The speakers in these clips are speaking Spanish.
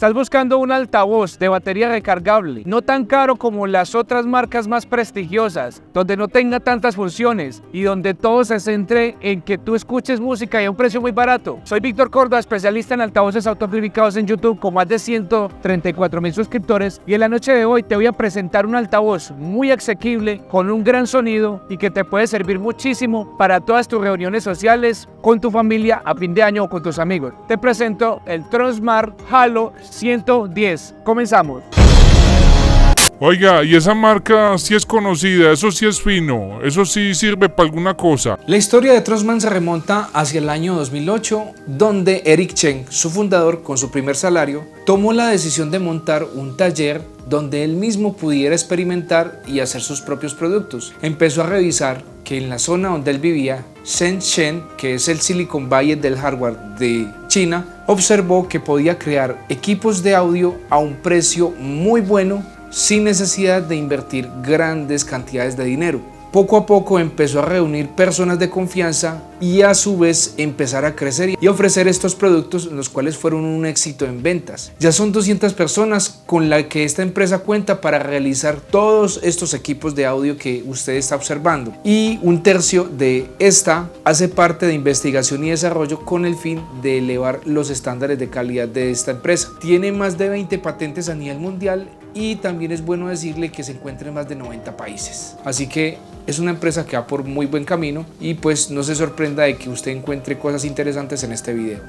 ¿Estás buscando un altavoz de batería recargable, no tan caro como las otras marcas más prestigiosas, donde no tenga tantas funciones y donde todo se centre en que tú escuches música y a un precio muy barato? Soy Víctor Córdoba, especialista en altavoces autoamplificados en YouTube con más de 134,000 suscriptores, y en la noche de hoy te voy a presentar un altavoz muy asequible con un gran sonido y que te puede servir muchísimo para todas tus reuniones sociales, con tu familia, a fin de año o con tus amigos. Te presento el Tronsmart Halo 110. Comenzamos. Oiga, y esa marca sí es conocida, eso sí es fino, eso sí sirve para alguna cosa. La historia de Tronsmart se remonta hacia el año 2008, donde Eric Chen, su fundador, con su primer salario, tomó la decisión de montar un taller donde él mismo pudiera experimentar y hacer sus propios productos. Empezó a revisar que en la zona donde él vivía, Shenzhen, que es el Silicon Valley del hardware de China, observó que podía crear equipos de audio a un precio muy bueno sin necesidad de invertir grandes cantidades de dinero. Poco a poco empezó a reunir personas de confianza y a su vez empezar a crecer y ofrecer estos productos, los cuales fueron un éxito en ventas. Ya son 200 personas con las que esta empresa cuenta para realizar todos estos equipos de audio que usted está observando, y un tercio de esta hace parte de investigación y desarrollo con el fin de elevar los estándares de calidad de esta empresa. Tiene más de 20 patentes a nivel mundial y también es bueno decirle que se encuentra en más de 90 países. Así que es una empresa que va por muy buen camino y pues no se sorprenda de que usted encuentre cosas interesantes en este video.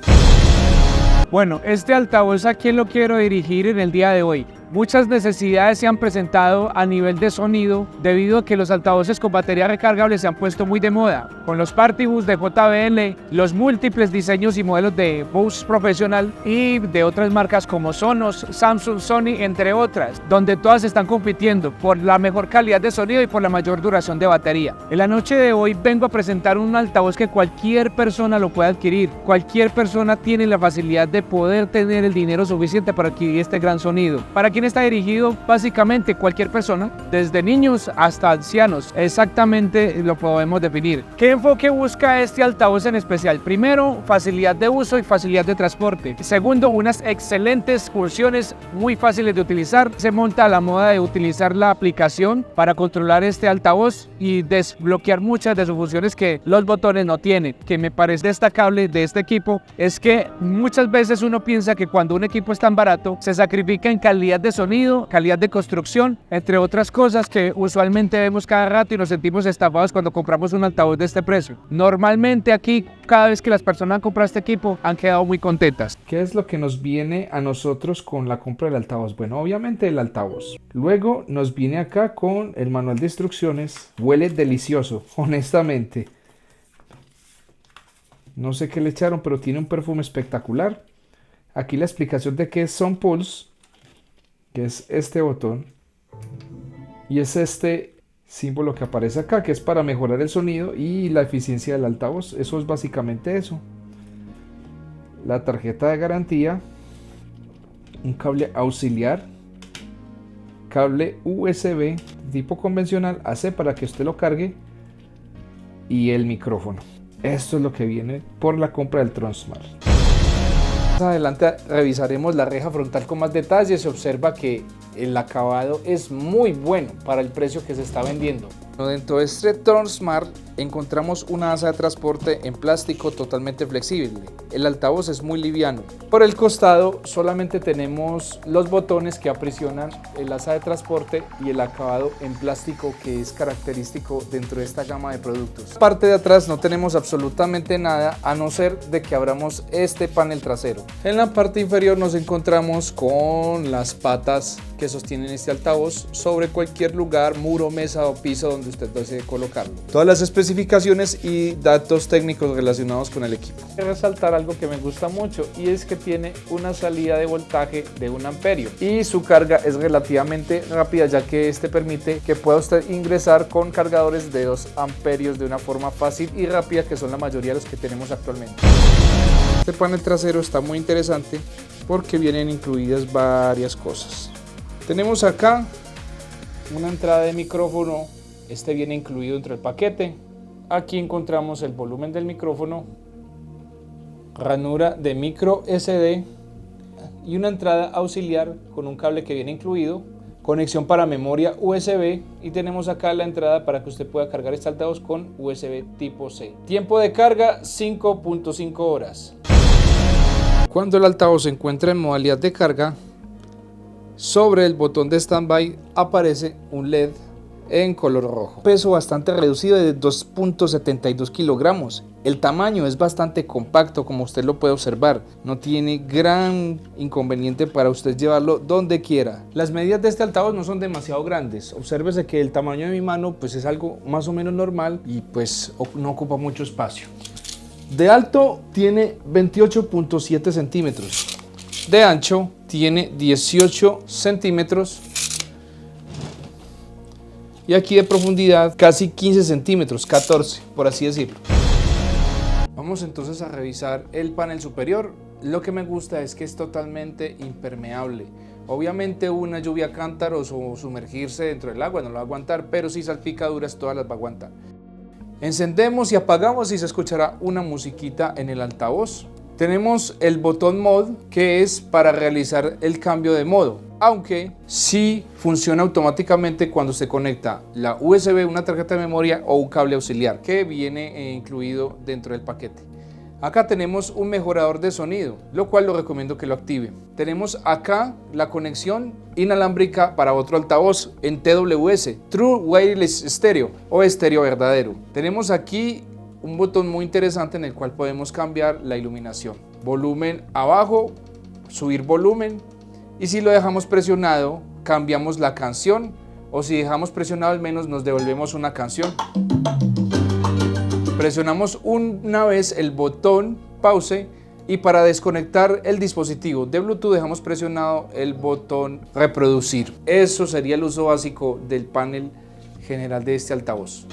Bueno, este altavoz, ¿a quién lo quiero dirigir en el día de hoy? Muchas necesidades se han presentado a nivel de sonido debido a que los altavoces con batería recargable se han puesto muy de moda. Con los Partibus de JBL, los múltiples diseños y modelos de Bose Professional y de otras marcas como Sonos, Samsung, Sony, entre otras, donde todas están compitiendo por la mejor calidad de sonido y por la mayor duración de batería. En la noche de hoy vengo a presentar un altavoz que cualquier persona lo puede adquirir. Cualquier persona tiene la facilidad de poder tener el dinero suficiente para adquirir este gran sonido. ¿Para quién está dirigido? Básicamente cualquier persona, desde niños hasta ancianos. Exactamente lo podemos definir. ¿Qué enfoque busca este altavoz en especial? Primero, facilidad de uso y facilidad de transporte. Segundo, unas excelentes funciones muy fáciles de utilizar. Se monta a la moda de utilizar la aplicación para controlar este altavoz y desbloquear muchas de sus funciones que los botones no tienen. Que me parece destacable de este equipo es que muchas veces uno piensa que cuando un equipo es tan barato se sacrifica en calidad de sonido, calidad de construcción, entre otras cosas que usualmente vemos cada rato y nos sentimos estafados cuando compramos un altavoz de este precio. Normalmente aquí, cada vez que las personas han comprado este equipo, han quedado muy contentas. ¿Qué es lo que nos viene a nosotros con la compra del altavoz? Bueno, obviamente el altavoz. Luego nos viene acá con el manual de instrucciones. Huele delicioso, honestamente. No sé qué le echaron, pero tiene un perfume espectacular. Aquí la explicación de qué es Sound Pulse, que es este botón, y es este símbolo que aparece acá, que es para mejorar el sonido y la eficiencia del altavoz. Eso es básicamente eso. La tarjeta de garantía, un cable auxiliar, cable USB tipo convencional AC para que usted lo cargue, y el micrófono. Esto es lo que viene por la compra del Tronsmart. Más adelante revisaremos la reja frontal con más detalle. Se observa que el acabado es muy bueno para el precio que se está vendiendo. Dentro de este Tronsmart encontramos una asa de transporte en plástico totalmente flexible. El altavoz es muy liviano. Por el costado solamente tenemos los botones que aprisionan el asa de transporte y el acabado en plástico que es característico dentro de esta gama de productos. En la parte de atrás no tenemos absolutamente nada a no ser de que abramos este panel trasero. En la parte inferior nos encontramos con las patas que sostienen este altavoz sobre cualquier lugar, muro, mesa o piso donde usted desee colocarlo. Todas las especificaciones y datos técnicos relacionados con el equipo. Quiero resaltar algo que me gusta mucho, y es que tiene una salida de voltaje de 1 amperio y su carga es relativamente rápida, ya que este permite que pueda usted ingresar con cargadores de 2 amperios de una forma fácil y rápida, que son la mayoría de los que tenemos actualmente. Este panel trasero está muy interesante porque vienen incluidas varias cosas. Tenemos acá una entrada de micrófono, este viene incluido dentro del paquete. Aquí encontramos el volumen del micrófono, ranura de micro SD, y una entrada auxiliar con un cable que viene incluido, conexión para memoria USB y tenemos acá la entrada para que usted pueda cargar este altavoz con USB tipo C. Tiempo de carga 5.5 horas. Cuando el altavoz se encuentra en modalidad de carga, sobre el botón de standby aparece un LED en color rojo. Peso bastante reducido de 2.72 kilogramos. El tamaño es bastante compacto, como usted lo puede observar. No tiene gran inconveniente para usted llevarlo donde quiera. Las medidas de este altavoz no son demasiado grandes. Obsérvese que el tamaño de mi mano pues es algo más o menos normal y pues no ocupa mucho espacio. De alto tiene 28.7 centímetros. De ancho tiene 18 centímetros. Y aquí de profundidad casi 15 centímetros, 14 por así decirlo. Vamos entonces a revisar el panel superior. Lo que me gusta es que es totalmente impermeable. Obviamente una lluvia a cántaros o sumergirse dentro del agua no lo va a aguantar, pero si salpicaduras todas las va a aguantar. Encendemos y apagamos y se escuchará una musiquita en el altavoz. Tenemos el botón Mod, que es para realizar el cambio de modo, aunque sí funciona automáticamente cuando se conecta la USB, una tarjeta de memoria o un cable auxiliar que viene incluido dentro del paquete. Acá tenemos un mejorador de sonido, lo cual lo recomiendo que lo active. Tenemos acá la conexión inalámbrica para otro altavoz en TWS, True Wireless Stereo o estéreo verdadero. Tenemos aquí un botón muy interesante en el cual podemos cambiar la iluminación. Volumen abajo, subir volumen, y si lo dejamos presionado cambiamos la canción, o si dejamos presionado al menos nos devolvemos una canción. Presionamos una vez el botón pause y para desconectar el dispositivo de Bluetooth dejamos presionado el botón reproducir. Eso sería el uso básico del panel general de este altavoz.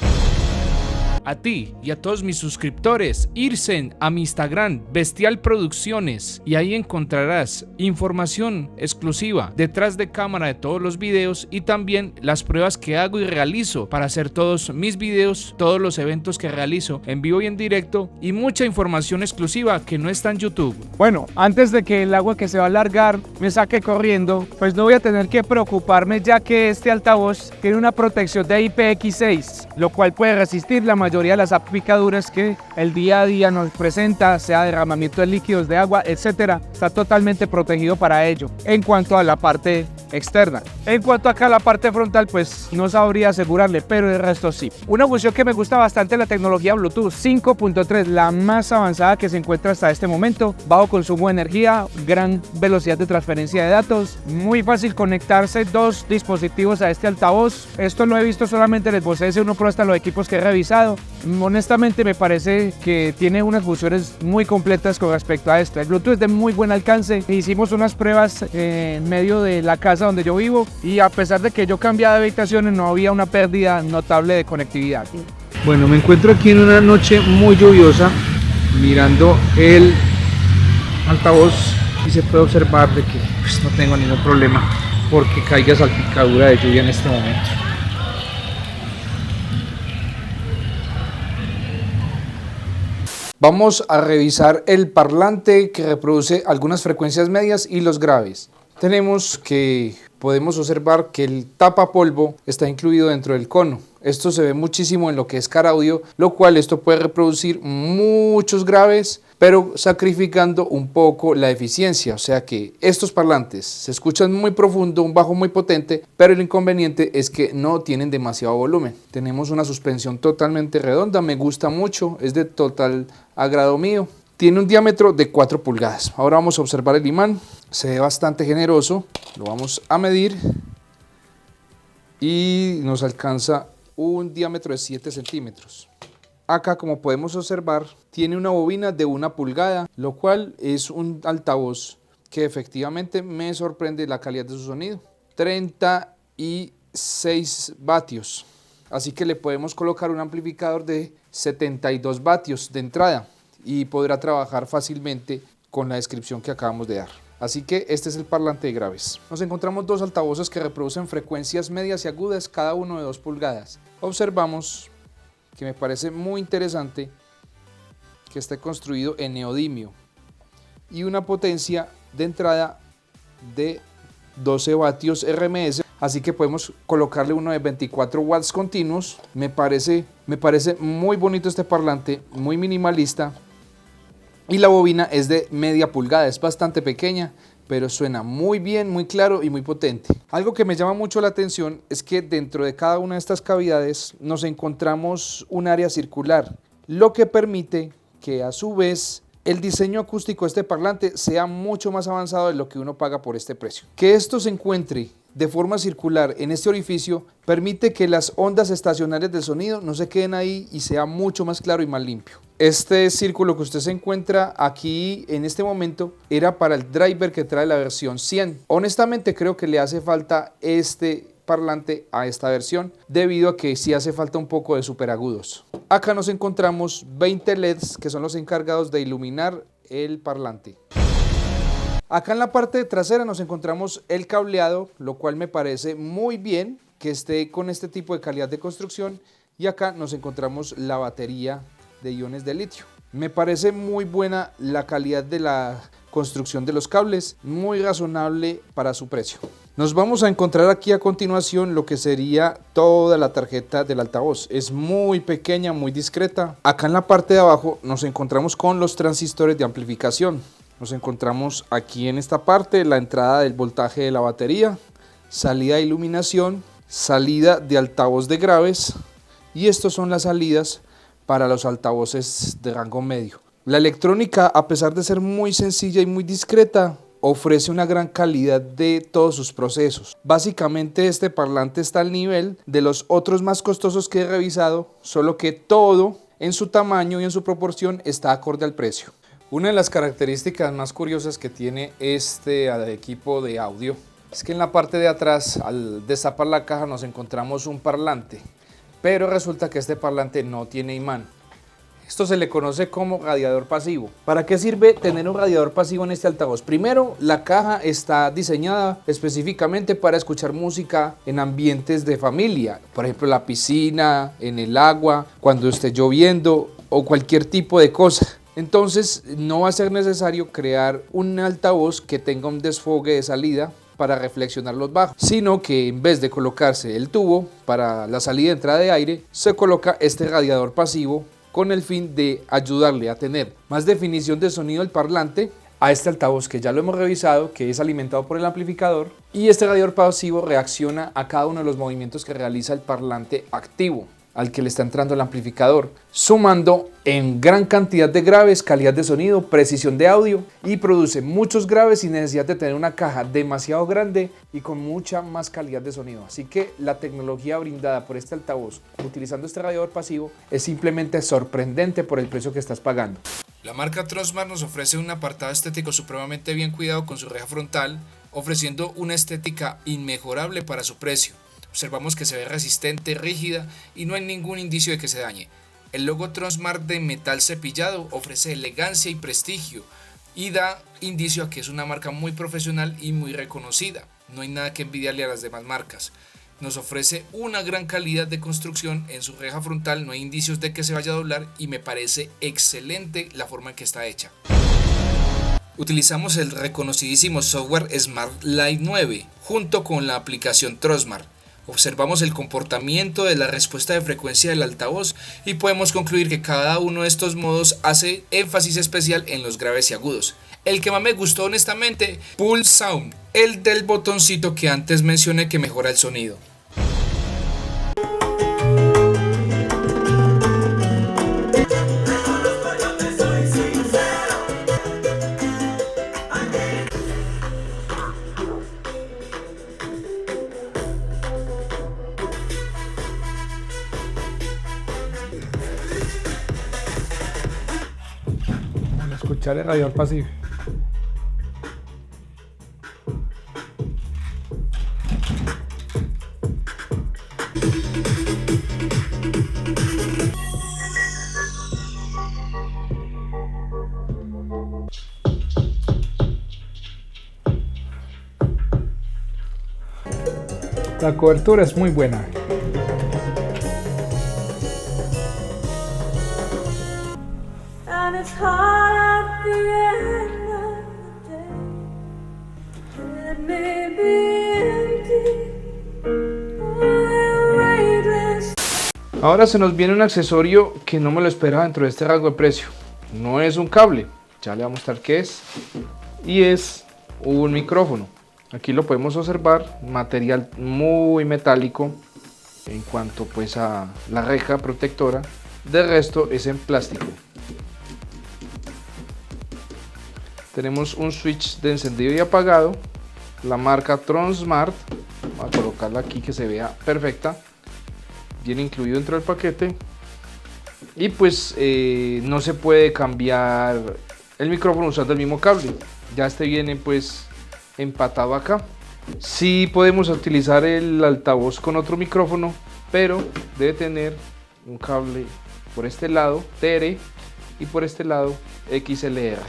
A ti y a todos mis suscriptores, irse a mi Instagram, Bestial Producciones, y ahí encontrarás información exclusiva detrás de cámara de todos los videos y también las pruebas que hago y realizo para hacer todos mis videos, todos los eventos que realizo en vivo y en directo y mucha información exclusiva que no está en YouTube. Bueno, antes de que el agua que se va a alargar me saque corriendo, pues no voy a tener que preocuparme, ya que este altavoz tiene una protección de IPX6, lo cual puede resistir la mayoría de las salpicaduras que el día a día nos presenta, sea derramamiento de líquidos, de agua, etcétera. Está totalmente protegido para ello en cuanto a la parte externa. En cuanto acá a la parte frontal, pues no sabría asegurarle, pero el resto sí. Una función que me gusta bastante es la tecnología Bluetooth 5.3, la más avanzada que se encuentra hasta este momento. Bajo consumo de energía, gran velocidad de transferencia de datos, muy fácil conectarse dos dispositivos a este altavoz. Esto lo he visto solamente en el Bose S1 Pro, hasta los equipos que he revisado. Honestamente me parece que tiene unas funciones muy completas con respecto a esto. El Bluetooth es de muy buen alcance. Hicimos unas pruebas en medio de la casa donde yo vivo y a pesar de que yo cambiaba de habitaciones no había una pérdida notable de conectividad. Bueno, me encuentro aquí en una noche muy lluviosa mirando el altavoz y se puede observar de que pues, no tengo ningún problema porque caiga salpicadura de lluvia en este momento. Vamos a revisar el parlante que reproduce algunas frecuencias medias y los graves. Podemos observar que el tapapolvo está incluido dentro del cono. Esto se ve muchísimo en lo que es car audio, lo cual esto puede reproducir muchos graves, pero sacrificando un poco la eficiencia. O sea que estos parlantes se escuchan muy profundo, un bajo muy potente, pero el inconveniente es que no tienen demasiado volumen. Tenemos una suspensión totalmente redonda, me gusta mucho, es de total agrado mío. Tiene un diámetro de 4 pulgadas. Ahora vamos a observar el imán. Se ve bastante generoso. Lo vamos a medir. Y nos alcanza un diámetro de 7 centímetros. Acá, como podemos observar, tiene una bobina de 1 pulgada, lo cual es un altavoz que efectivamente me sorprende la calidad de su sonido. 36 vatios. Así que le podemos colocar un amplificador de 72 vatios de entrada y podrá trabajar fácilmente con la descripción que acabamos de dar. Así que este es el parlante de graves. Nos encontramos dos altavoces que reproducen frecuencias medias y agudas, cada uno de 2 pulgadas. Observamos que me parece muy interesante que esté construido en neodimio y una potencia de entrada de 12 vatios RMS, así que podemos colocarle uno de 24 watts continuos. Me parece muy bonito este parlante, muy minimalista, y la bobina es de media pulgada, es bastante pequeña, pero suena muy bien, muy claro y muy potente. Algo que me llama mucho la atención es que dentro de cada una de estas cavidades nos encontramos un área circular, lo que permite que a su vez el diseño acústico de este parlante sea mucho más avanzado de lo que uno paga por este precio. Que esto se encuentre de forma circular en este orificio permite que las ondas estacionarias del sonido no se queden ahí y sea mucho más claro y más limpio. Este círculo que usted se encuentra aquí en este momento era para el driver que trae la versión 100. Honestamente creo que le hace falta este parlante a esta versión debido a que sí hace falta un poco de superagudos. Acá nos encontramos 20 LEDs que son los encargados de iluminar el parlante. Acá en la parte trasera nos encontramos el cableado, lo cual me parece muy bien que esté con este tipo de calidad de construcción, y acá nos encontramos la batería de iones de litio. Me parece muy buena la calidad de la construcción de los cables, muy razonable para su precio. Nos vamos a encontrar aquí a continuación lo que sería toda la tarjeta del altavoz. Es muy pequeña, muy discreta. Acá en la parte de abajo nos encontramos con los transistores de amplificación. Nos encontramos aquí en esta parte la entrada del voltaje de la batería, salida de iluminación, salida de altavoz de graves, y estos son las salidas para los altavoces de rango medio. La electrónica, a pesar de ser muy sencilla y muy discreta, ofrece una gran calidad de todos sus procesos. Básicamente este parlante está al nivel de los otros más costosos que he revisado, solo que todo en su tamaño y en su proporción está acorde al precio. Una de las características más curiosas que tiene este equipo de audio es que en la parte de atrás, al destapar la caja, nos encontramos un parlante, pero resulta que este parlante no tiene imán. Esto se le conoce como radiador pasivo. ¿Para qué sirve tener un radiador pasivo en este altavoz? Primero, la caja está diseñada específicamente para escuchar música en ambientes de familia, por ejemplo la piscina, en el agua, cuando esté lloviendo o cualquier tipo de cosa. Entonces no va a ser necesario crear un altavoz que tenga un desfogue de salida para reflexionar los bajos, sino que en vez de colocarse el tubo para la salida y entrada de aire, se coloca este radiador pasivo con el fin de ayudarle a tener más definición de sonido del parlante a este altavoz que ya lo hemos revisado, que es alimentado por el amplificador, y este radiador pasivo reacciona a cada uno de los movimientos que realiza el parlante activo al que le está entrando el amplificador, sumando en gran cantidad de graves, calidad de sonido, precisión de audio, y produce muchos graves sin necesidad de tener una caja demasiado grande y con mucha más calidad de sonido. Así que la tecnología brindada por este altavoz utilizando este radiador pasivo es simplemente sorprendente por el precio que estás pagando. La marca Tronsmart nos ofrece un apartado estético supremamente bien cuidado con su reja frontal, ofreciendo una estética inmejorable para su precio. Observamos que se ve resistente, rígida y no hay ningún indicio de que se dañe. El logo Tronsmart de metal cepillado ofrece elegancia y prestigio y da indicio a que es una marca muy profesional y muy reconocida. No hay nada que envidiarle a las demás marcas. Nos ofrece una gran calidad de construcción en su reja frontal, no hay indicios de que se vaya a doblar y me parece excelente la forma en que está hecha. Utilizamos el reconocidísimo software Smart Light 9 junto con la aplicación Tronsmart. Observamos el comportamiento de la respuesta de frecuencia del altavoz y podemos concluir que cada uno de estos modos hace énfasis especial en los graves y agudos. El que más me gustó honestamente, Pulse Sound, el del botoncito que antes mencioné que mejora el sonido. Escuchar el radiador pasivo. La cobertura es muy buena. And it's hard at the end of the day. Ahora se nos viene un accesorio que no me lo esperaba dentro de este rango de precio. No es un cable, ya le voy a mostrar qué es. Y es un micrófono. Aquí lo podemos observar, material muy metálico en cuanto pues a la reja protectora. De resto es en plástico. Tenemos un switch de encendido y apagado, la marca Tronsmart. Voy a colocarla aquí que se vea perfecta. Viene incluido dentro del paquete. Y pues no se puede cambiar el micrófono usando el mismo cable. Ya este viene pues empatado acá. Sí podemos utilizar el altavoz con otro micrófono, pero debe tener un cable por este lado TR y por este lado XLR.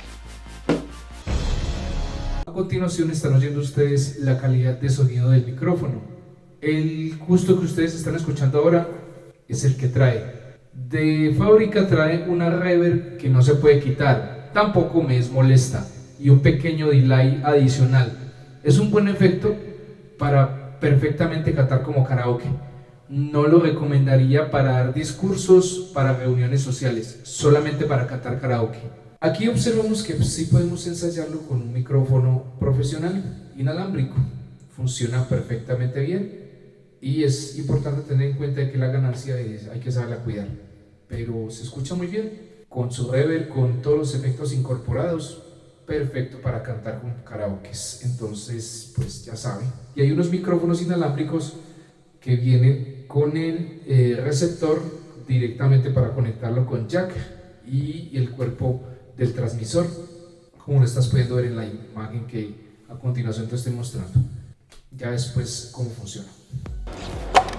A continuación están oyendo ustedes la calidad de sonido del micrófono. El justo que ustedes están escuchando ahora es el que trae. De fábrica trae una reverb que no se puede quitar, tampoco me es molesta, y un pequeño delay adicional. Es un buen efecto para perfectamente cantar como karaoke. No lo recomendaría para dar discursos, para reuniones sociales, solamente para cantar karaoke. Aquí observamos que sí podemos ensayarlo con un micrófono profesional inalámbrico. Funciona perfectamente bien y es importante tener en cuenta que la ganancia hay que saberla cuidar. Pero se escucha muy bien, con su reverb, con todos los efectos incorporados, perfecto para cantar con karaokes. Entonces, pues ya saben. Y hay unos micrófonos inalámbricos que vienen con el receptor directamente para conectarlo con jack y el cuerpo del transmisor, como lo estás pudiendo ver en la imagen que a continuación te estoy mostrando. Ya después cómo funciona.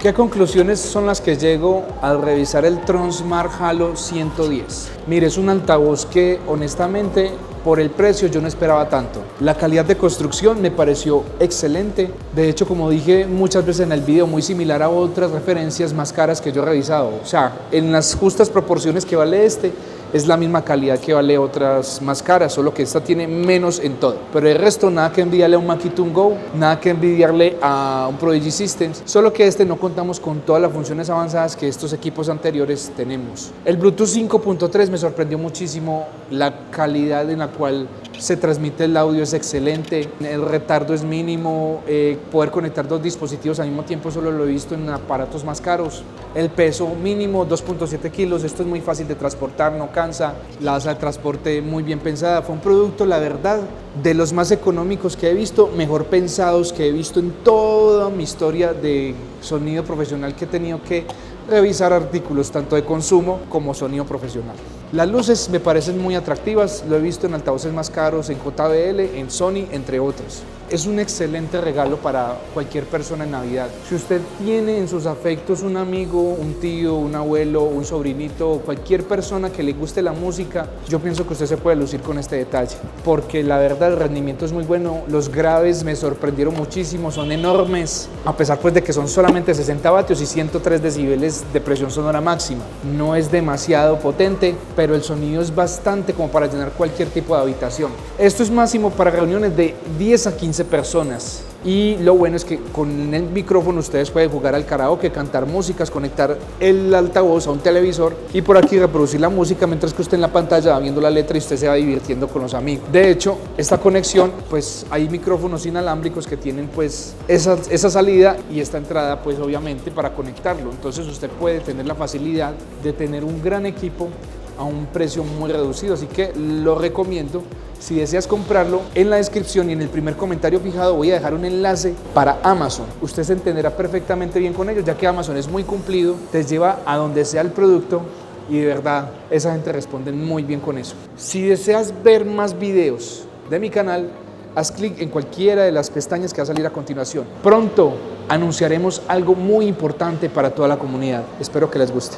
¿Qué conclusiones son las que llego al revisar el Tronsmart Halo 110? Mire, es un altavoz que honestamente por el precio yo no esperaba tanto. La calidad de construcción me pareció excelente. De hecho, como dije muchas veces en el video, muy similar a otras referencias más caras que yo he revisado. O sea, en las justas proporciones que vale este, es la misma calidad que vale otras más caras, solo que esta tiene menos en todo. Pero el resto, nada que envidiarle a un Makiton Go, nada que envidiarle a un Prodigy Systems, solo que este no contamos con todas las funciones avanzadas que estos equipos anteriores tenemos. El Bluetooth 5.3 me sorprendió muchísimo, la calidad en la cual se transmite el audio es excelente, el retardo es mínimo, poder conectar dos dispositivos al mismo tiempo solo lo he visto en aparatos más caros. El peso mínimo 2.7 kilos, esto es muy fácil de transportar, no cansa, la asa de transporte muy bien pensada, fue un producto, la verdad, de los más económicos que he visto, mejor pensados que he visto en toda mi historia de sonido profesional que he tenido que revisar artículos tanto de consumo como sonido profesional. Las luces me parecen muy atractivas, lo he visto en altavoces más caros, en JBL, en Sony, entre otros. Es un excelente regalo para cualquier persona en Navidad. Si usted tiene en sus afectos un amigo, un tío, un abuelo, un sobrinito o cualquier persona que le guste la música, yo pienso que usted se puede lucir con este detalle, porque la verdad el rendimiento es muy bueno, los graves me sorprendieron muchísimo, son enormes, a pesar pues de que son solamente 60 vatios y 103 decibeles de presión sonora máxima. No es demasiado potente, pero el sonido es bastante como para llenar cualquier tipo de habitación. Esto es máximo para reuniones de 10 a 15 personas. Y lo bueno es que con el micrófono ustedes pueden jugar al karaoke, cantar músicas, conectar el altavoz a un televisor y por aquí reproducir la música mientras que usted en la pantalla va viendo la letra y usted se va divirtiendo con los amigos. De hecho, esta conexión, pues hay micrófonos inalámbricos que tienen pues esa salida y esta entrada pues obviamente para conectarlo. Entonces usted puede tener la facilidad de tener un gran equipo a un precio muy reducido, así que lo recomiendo. Si deseas comprarlo, en la descripción y en el primer comentario fijado voy a dejar un enlace para Amazon. Usted se entenderá perfectamente bien con ellos, ya que Amazon es muy cumplido, te lleva a donde sea el producto y de verdad esa gente responde muy bien con eso. Si deseas ver más videos de mi canal, haz clic en cualquiera de las pestañas que va a salir a continuación. Pronto anunciaremos algo muy importante para toda la comunidad. Espero que les guste.